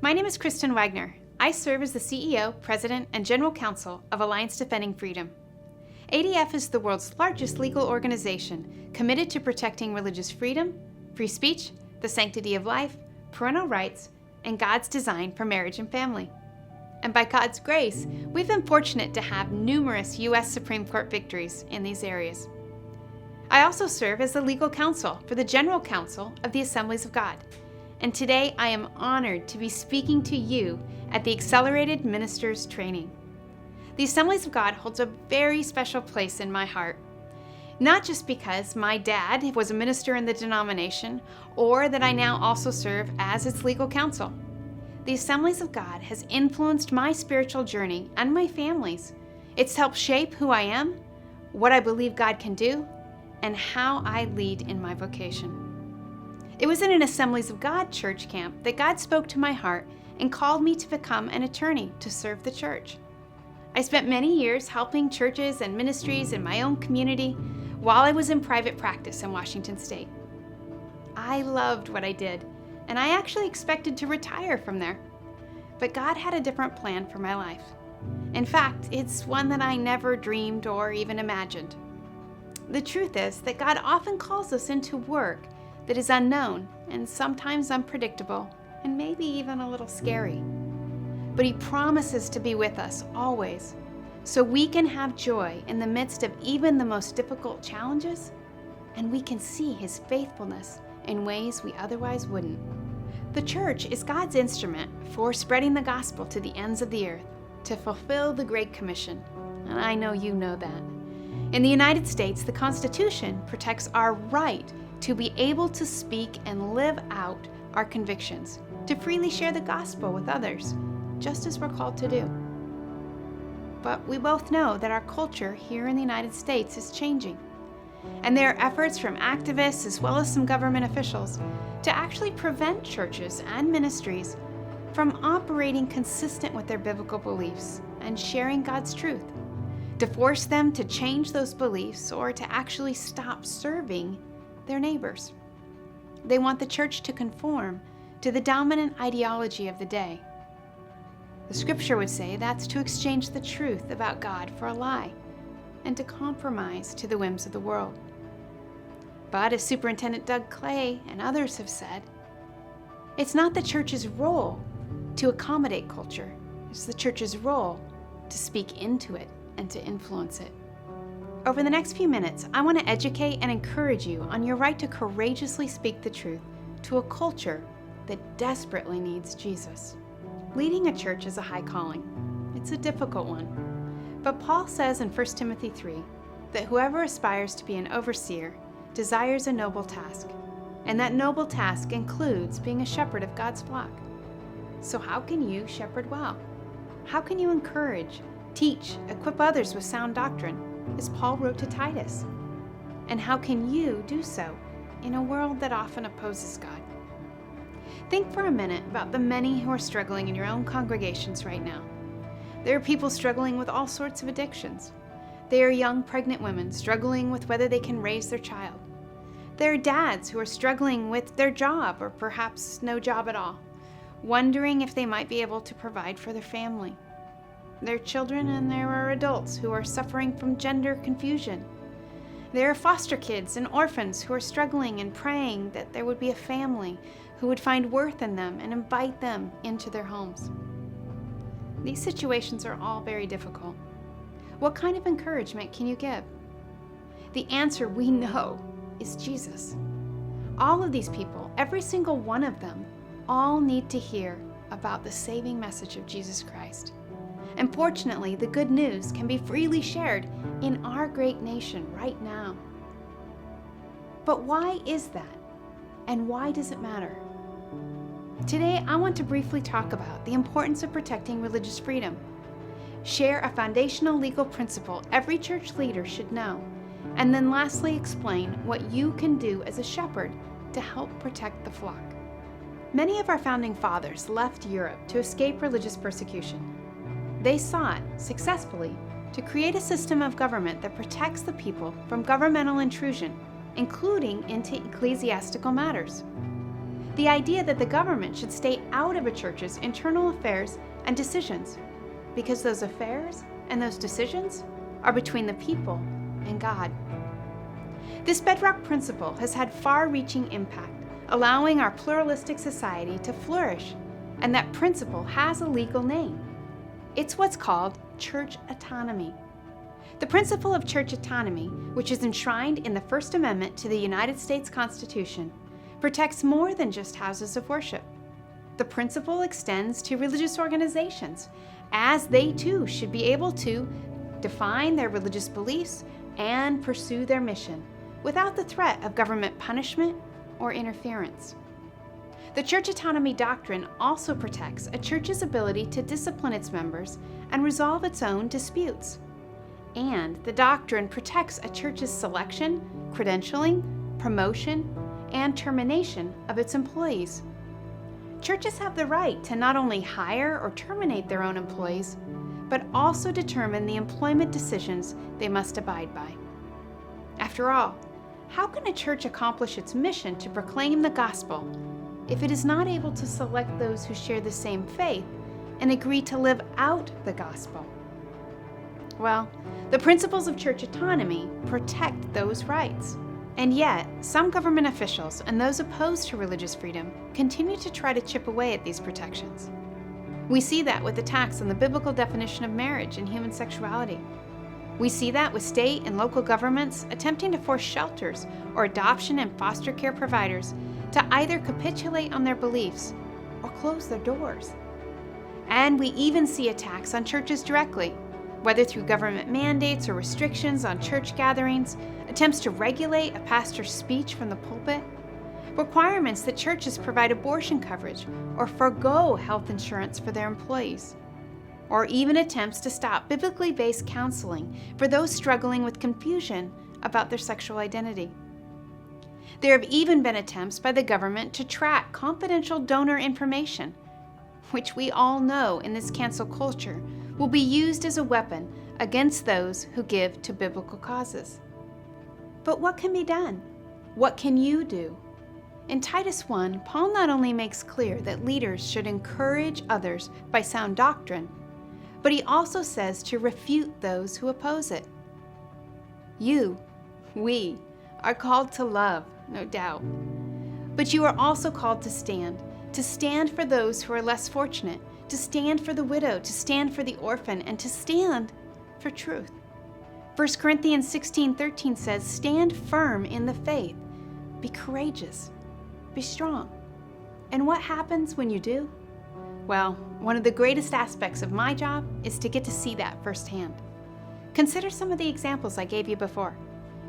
My name is Kristen Waggoner. I serve as the CEO, President, and General Counsel of Alliance Defending Freedom. ADF is the world's largest legal organization committed to protecting religious freedom, free speech, the sanctity of life, parental rights, and God's design for marriage and family. And by God's grace, we've been fortunate to have numerous U.S. Supreme Court victories in these areas. I also serve as the legal counsel for the General Council of the Assemblies of God. And today I am honored to be speaking to you at the Accelerated Ministers Training. The Assemblies of God holds a very special place in my heart, not just because my dad was a minister in the denomination or that I now also serve as its legal counsel. The Assemblies of God has influenced my spiritual journey and my family's. It's helped shape who I am, what I believe God can do, and how I lead in my vocation. It was in an Assemblies of God church camp that God spoke to my heart and called me to become an attorney to serve the church. I spent many years helping churches and ministries in my own community while I was in private practice in Washington State. I loved what I did, and I actually expected to retire from there. But God had a different plan for my life. In fact, it's one that I never dreamed or even imagined. The truth is that God often calls us into work that is unknown and sometimes unpredictable and maybe even a little scary. But He promises to be with us always, so we can have joy in the midst of even the most difficult challenges, and we can see His faithfulness in ways we otherwise wouldn't. The church is God's instrument for spreading the gospel to the ends of the earth to fulfill the Great Commission, and I know you know that. In the United States, the Constitution protects our right to be able to speak and live out our convictions, to freely share the gospel with others, just as we're called to do. But we both know that our culture here in the United States is changing. And there are efforts from activists as well as some government officials to actually prevent churches and ministries from operating consistent with their biblical beliefs and sharing God's truth, to force them to change those beliefs or to actually stop serving their neighbors. They want the church to conform to the dominant ideology of the day. The scripture would say that's to exchange the truth about God for a lie and to compromise to the whims of the world. But as Superintendent Doug Clay and others have said, it's not the church's role to accommodate culture. It's the church's role to speak into it and to influence it. Over the next few minutes, I want to educate and encourage you on your right to courageously speak the truth to a culture that desperately needs Jesus. Leading a church is a high calling. It's a difficult one. But Paul says in 1 Timothy 3 that whoever aspires to be an overseer desires a noble task, and that noble task includes being a shepherd of God's flock. So how can you shepherd well? How can you encourage, teach, equip others with sound doctrine, as Paul wrote to Titus? And how can you do so in a world that often opposes God? Think for a minute about the many who are struggling in your own congregations right now. There are people struggling with all sorts of addictions. There are young pregnant women struggling with whether they can raise their child. There are dads who are struggling with their job or perhaps no job at all, wondering if they might be able to provide for their family. There are children and there are adults who are suffering from gender confusion. There are foster kids and orphans who are struggling and praying that there would be a family who would find worth in them and invite them into their homes. These situations are all very difficult. What kind of encouragement can you give? The answer we know is Jesus. All of these people, every single one of them, all need to hear about the saving message of Jesus Christ. And fortunately, the good news can be freely shared in our great nation right now. But why is that? And why does it matter? Today, I want to briefly talk about the importance of protecting religious freedom, share a foundational legal principle every church leader should know, and then lastly explain what you can do as a shepherd to help protect the flock. Many of our founding fathers left Europe to escape religious persecution. They sought, successfully, to create a system of government that protects the people from governmental intrusion, including into ecclesiastical matters. the idea that the government should stay out of a church's internal affairs and decisions, because those affairs and those decisions are between the people and God. This bedrock principle has had far-reaching impact, allowing our pluralistic society to flourish, and that principle has a legal name. It's what's called church autonomy. The principle of church autonomy, which is enshrined in the First Amendment to the United States Constitution, protects more than just houses of worship. The principle extends to religious organizations, as they too should be able to define their religious beliefs and pursue their mission without the threat of government punishment or interference. The church autonomy doctrine also protects a church's ability to discipline its members and resolve its own disputes. And the doctrine protects a church's selection, credentialing, promotion, and termination of its employees. Churches have the right to not only hire or terminate their own employees, but also determine the employment decisions they must abide by. After all, how can a church accomplish its mission to proclaim the gospel if it is not able to select those who share the same faith and agree to live out the gospel? Well, the principles of church autonomy protect those rights. And yet, some government officials and those opposed to religious freedom continue to try to chip away at these protections. We see that with attacks on the biblical definition of marriage and human sexuality. We see that with state and local governments attempting to force shelters or adoption and foster care providers to either capitulate on their beliefs or close their doors. And we even see attacks on churches directly, whether through government mandates or restrictions on church gatherings, attempts to regulate a pastor's speech from the pulpit, requirements that churches provide abortion coverage or forgo health insurance for their employees, or even attempts to stop biblically based counseling for those struggling with confusion about their sexual identity. There have even been attempts by the government to track confidential donor information, which we all know in this cancel culture will be used as a weapon against those who give to biblical causes. But what can be done? What can you do? In Titus 1, Paul not only makes clear that leaders should encourage others by sound doctrine, but he also says to refute those who oppose it. We are called to love, no doubt. But you are also called to stand for those who are less fortunate, to stand for the widow, to stand for the orphan, and to stand for truth. 1 Corinthians 16:13 says, "Stand firm in the faith. Be courageous. Be strong." And what happens when you do? Well, one of the greatest aspects of my job is to get to see that firsthand. Consider some of the examples I gave you before.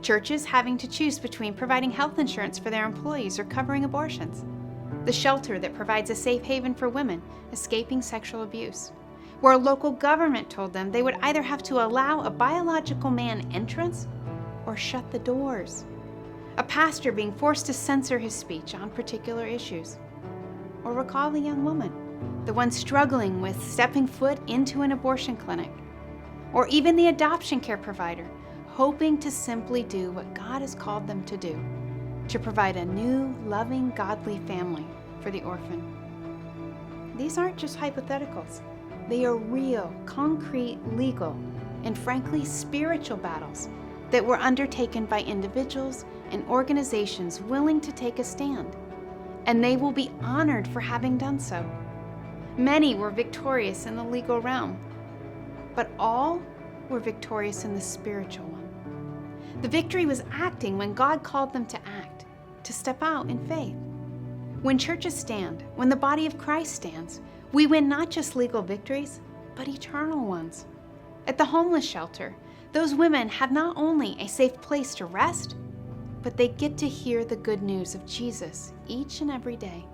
Churches having to choose between providing health insurance for their employees or covering abortions. The shelter that provides a safe haven for women escaping sexual abuse, where a local government told them they would either have to allow a biological man entrance or shut the doors. A pastor being forced to censor his speech on particular issues. Or recall the young woman, the one struggling with stepping foot into an abortion clinic. Or even the adoption care provider, hoping to simply do what God has called them to do, to provide a new, loving, godly family for the orphan. These aren't just hypotheticals. They are real, concrete, legal, and frankly spiritual battles that were undertaken by individuals and organizations willing to take a stand, and they will be honored for having done so. Many were victorious in the legal realm, but all were victorious in the spiritual one. The victory was acting when God called them to act, to step out in faith. When churches stand, when the body of Christ stands, we win not just legal victories, but eternal ones. At the homeless shelter, those women have not only a safe place to rest, but they get to hear the good news of Jesus each and every day.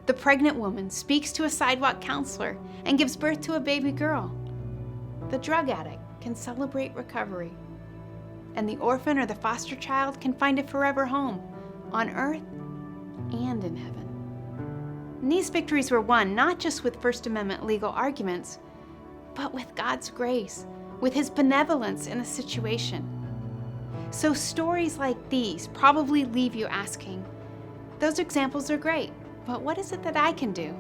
The pregnant woman speaks to a sidewalk counselor and gives birth to a baby girl. The drug addict can celebrate recovery, and the orphan or the foster child can find a forever home on earth and in heaven. And these victories were won not just with First Amendment legal arguments, but with God's grace, with His benevolence in the situation. So stories like these probably leave you asking, those examples are great, But what is it that I can do?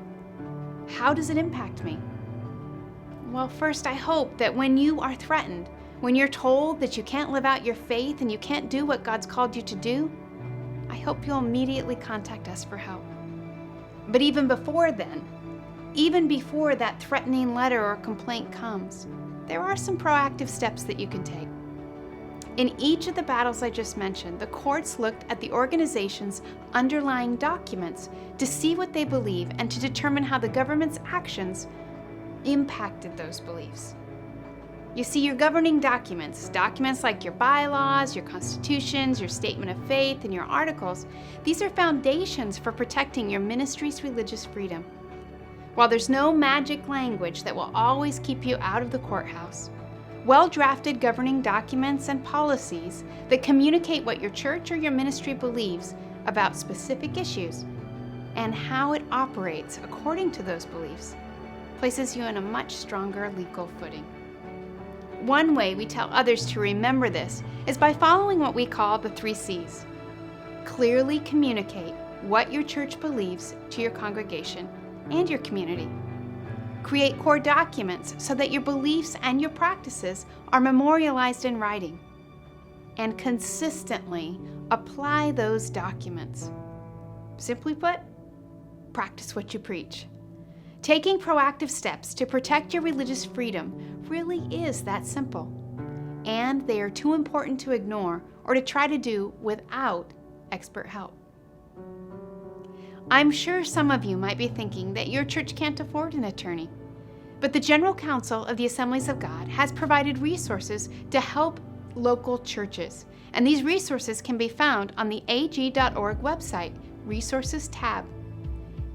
How does it impact me? Well, first, I hope that when you are threatened, when you're told that you can't live out your faith and you can't do what God's called you to do, I hope you'll immediately contact us for help. But even before then, even before that threatening letter or complaint comes, there are some proactive steps that you can take. In each of the battles I just mentioned, the courts looked at the organization's underlying documents to see what they believe and to determine how the government's actions impacted those beliefs. You see, your governing documents like your bylaws, your constitutions, your statement of faith, and your articles, these are foundations for protecting your ministry's religious freedom. While there's no magic language that will always keep you out of the courthouse, well-drafted governing documents and policies that communicate what your church or your ministry believes about specific issues and how it operates according to those beliefs places you in a much stronger legal footing. One way we tell others to remember this is by following what we call the 3 C's. Clearly communicate what your church believes to your congregation and your community. Create core documents so that your beliefs and your practices are memorialized in writing. And consistently apply those documents. Simply put, practice what you preach. Taking proactive steps to protect your religious freedom really is that simple. And they are too important to ignore or to try to do without expert help. I'm sure some of you might be thinking that your church can't afford an attorney, but the General Council of the Assemblies of God has provided resources to help local churches, and these resources can be found on the ag.org website, Resources tab.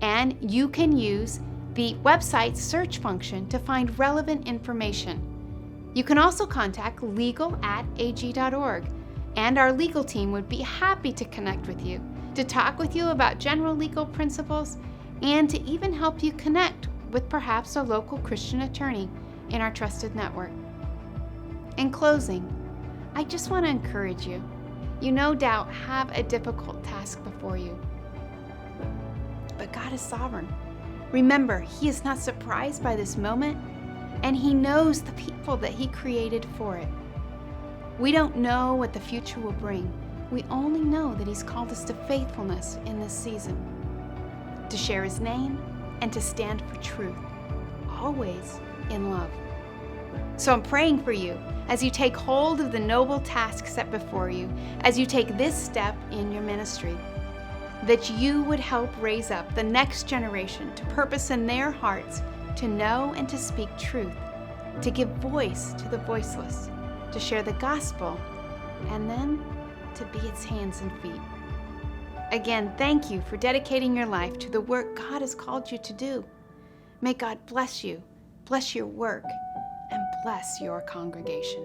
And you can use the website's search function to find relevant information. You can also contact legal@ag.org, and our legal team would be happy to connect with you, to talk with you about general legal principles, and to even help you connect with perhaps a local Christian attorney in our trusted network. In closing, I just want to encourage you. You no doubt have a difficult task before you. But God is sovereign. Remember, He is not surprised by this moment, and He knows the people that He created for it. We don't know what the future will bring. We only know that He's called us to faithfulness in this season, to share His name and to stand for truth, always in love. So I'm praying for you as you take hold of the noble task set before you, as you take this step in your ministry, that you would help raise up the next generation to purpose in their hearts to know and to speak truth, to give voice to the voiceless, to share the gospel, and then to be its hands and feet. Again, thank you for dedicating your life to the work God has called you to do. May God bless you, bless your work, and bless your congregation.